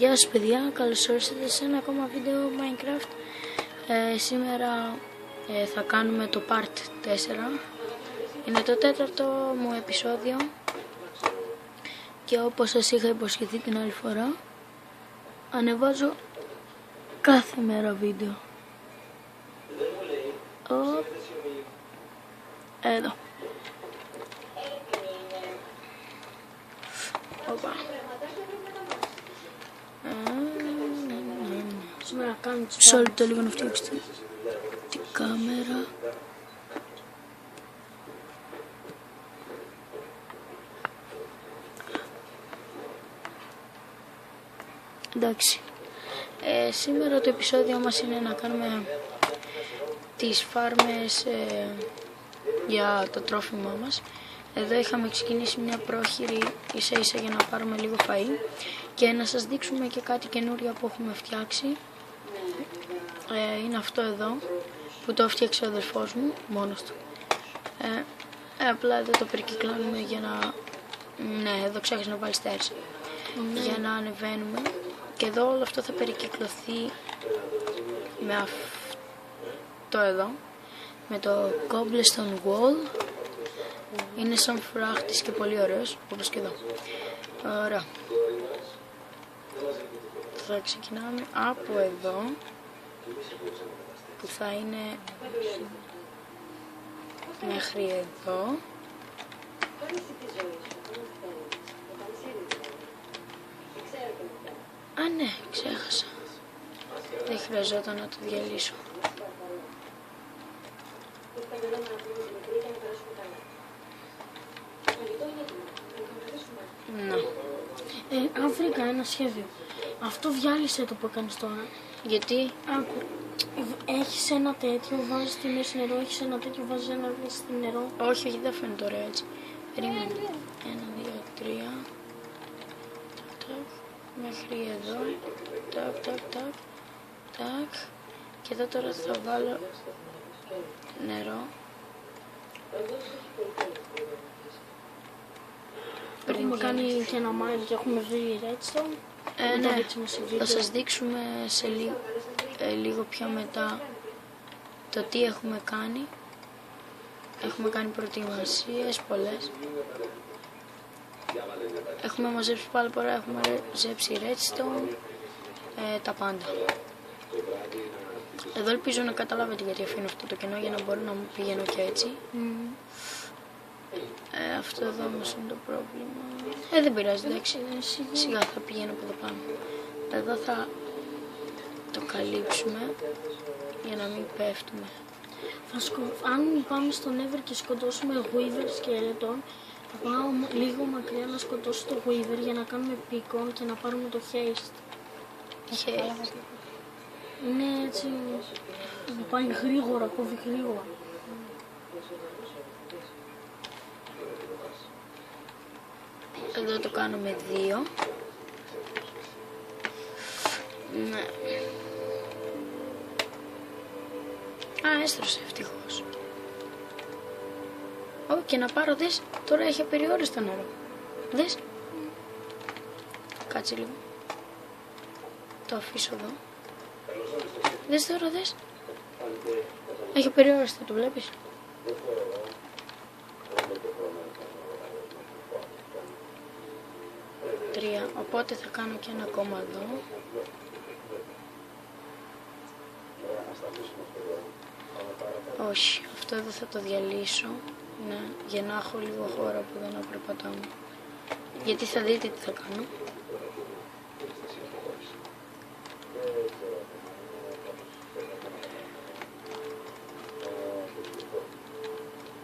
Γεια σας παιδιά, καλώς ήρθατε σε ένα ακόμα βίντεο Minecraft. Σήμερα θα κάνουμε το part 4. Είναι το τέταρτο μου επεισόδιο και όπως σας είχα υποσχεθεί την άλλη φορά, ανεβάζω κάθε μέρα βίντεο. Εδώ. Οπα. Σήμερα κάνουμε τις μισό λεπτό λίγο να φτιάξετε την κάμερα. Εντάξει. Σήμερα το επεισόδιο μας είναι να κάνουμε τις φάρμες για το τρόφιμά μας. Εδώ είχαμε ξεκινήσει μια πρόχειρη ίσα ίσα για να πάρουμε λίγο φαΐ και να σας δείξουμε και κάτι καινούριο που έχουμε φτιάξει. Είναι αυτό εδώ που το φτιάξε ο αδερφός μου μόνος του. Απλά εδώ το περικυκλώνουμε για να... Ναι, εδώ ξέχασα να βάλει στέρηση. Για να ανεβαίνουμε. Και εδώ όλο αυτό θα περικυκλωθεί με αυτό εδώ, με το cobblestone wall. Είναι σαν φράχτης και πολύ ωραίος, όπως και εδώ. Ωραία. Θα ξεκινάμε από εδώ, που θα είναι μέχρι εδώ. Α, ναι, ξέχασα. Δεν χρειαζόταν να το διαλύσω. Αν βρήκα ένα σχέδιο, αυτό διάλυσε το που έκανες τώρα. Γιατί? Άκου, έχεις ένα τέτοιο, βάζεις τη μέση νερό, έχεις ένα τέτοιο, βάζεις ένα μέση νερό. Όχι, όχι, δεν φαίνεται ωραία έτσι. Περίμενε. 1, 2, 3. Τακ, μέχρι εδώ. Τακ, τακ, τακ. Τακ. Και εδώ τώρα θα βάλω νερό. Έχουμε κάνει και ένα mine και έχουμε βρει redstone. Ναι, θα σας δείξουμε σε λίγο πιο μετά το τι έχουμε κάνει. Έχουμε κάνει προετοιμασίες πολλές. Έχουμε μαζέψει πάλι πολλά, έχουμε μαζέψει redstone, τα πάντα. Εδώ ελπίζω να καταλάβετε γιατί αφήνω αυτό το κενό, για να μπορώ να μου πηγαίνω και έτσι. Αυτό εδώ όμως είναι το πρόβλημα. Δεν πειράζει, εντάξει, σιγά θα πηγαίνω από εδώ πάνω. Εδώ θα το καλύψουμε για να μην πέφτουμε. Αν πάμε στο Nether και σκοτώσουμε Wither skeleton, θα πάω λίγο μακριά να σκοτώσω το Wither για να κάνουμε beacon και να πάρουμε το haste. Είναι έτσι, πάει γρήγορα, κόβει γρήγορα. Εδώ το κάνουμε 2. Ναι. Α, έστρωσε ευτυχώς. Και να πάρω, δες, τώρα έχει απεριόριστο νερό. Δες. Κάτσε λίγο. Το αφήσω εδώ. Δες τώρα, δες. Έχει απεριόριστο, το βλέπεις. Οπότε θα κάνω και ένα ακόμα εδώ. Όχι, αυτό εδώ θα το διαλύσω. Ναι, για να έχω λίγο χώρο που δεν να περπατάμε. Γιατί θα δείτε τι θα κάνω.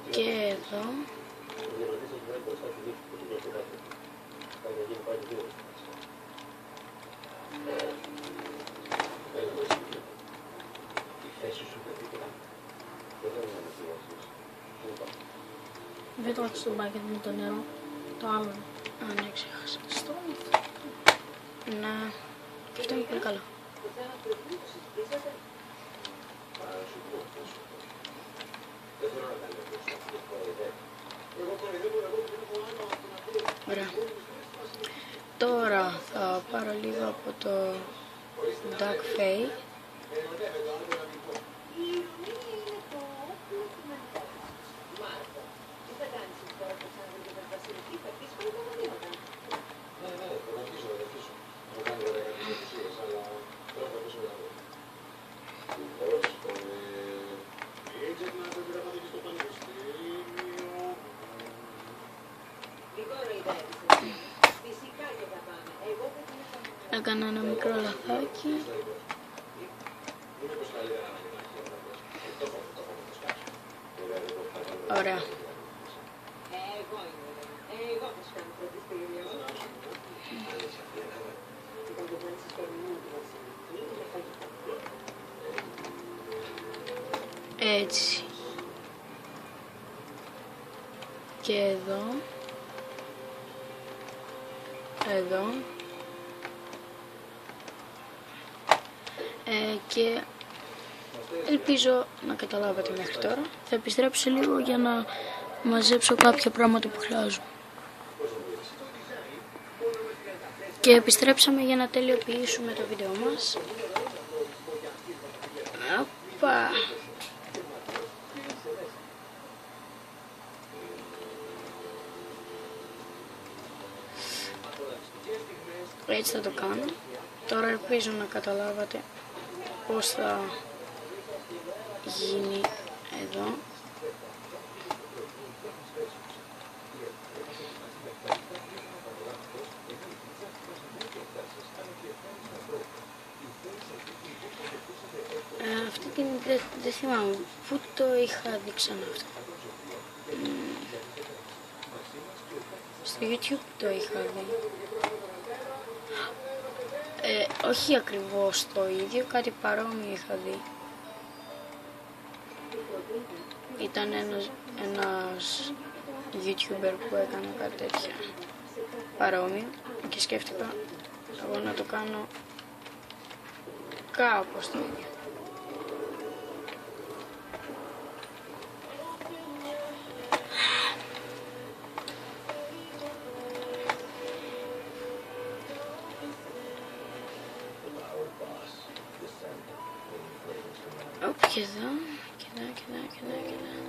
Και εδώ. Δεν το έχεις στο μπάκετ με το νερό, το άλλο. Α, ναι, ξέχασα. Ναι, αυτό είναι πολύ καλό. Ωραία. Τώρα θα πάρω λίγο από το Duck Fade. Έκανα ένα μικρό λαθάκι. Ωραία. Έτσι. Και εδώ. Εδώ. Και ελπίζω να καταλάβατε μέχρι τώρα. Θα επιστρέψω λίγο για να μαζέψω κάποια πράγματα που χρειάζομαι. Και επιστρέψαμε για να τελειοποιήσουμε το βίντεο μας. Απα. Έτσι θα το κάνω. Τώρα ελπίζω να καταλάβατε πώς θα γίνει εδώ. Αυτή την δεν θυμάμαι πού το είχα δει ξανά αυτό. Στο YouTube το είχα δει. Όχι ακριβώς το ίδιο, κάτι παρόμοιο είχα δει. Ήταν ένας YouTuber που έκανε κάτι τέτοια παρόμοιο και σκέφτηκα εγώ να το κάνω κάπως το ίδιο. Και εδώ, και εδώ, και εδώ, και εδώ, και εδώ.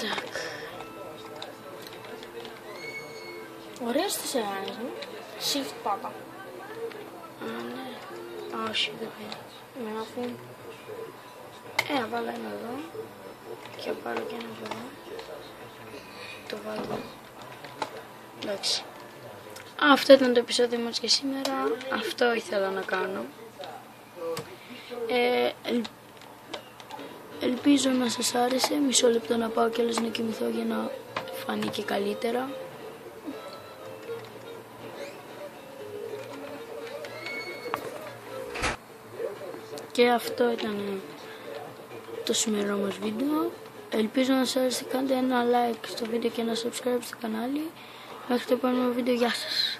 Так. Ωραίες τις εάνες μου. Shift πάτα. Α, ναι. Όχι, δεν πήρε. Να αφού. Να βάλω ένα εδώ και πάρω και ένα εδώ. Το βάλω εδώ. Εντάξει. Αυτό ήταν το επεισόδιο μας για σήμερα. Αυτό ήθελα να κάνω. Ελπίζω να σας άρεσε. Μισό λεπτό να πάω κιόλας να κοιμηθώ για να φανεί και καλύτερα. Και αυτό ήταν το σημερινό μας βίντεο. Ελπίζω να σας άρεσε. Κάντε ένα like στο βίντεο και ένα subscribe στο κανάλι. Μέχρι το επόμενο βίντεο. Γεια σας.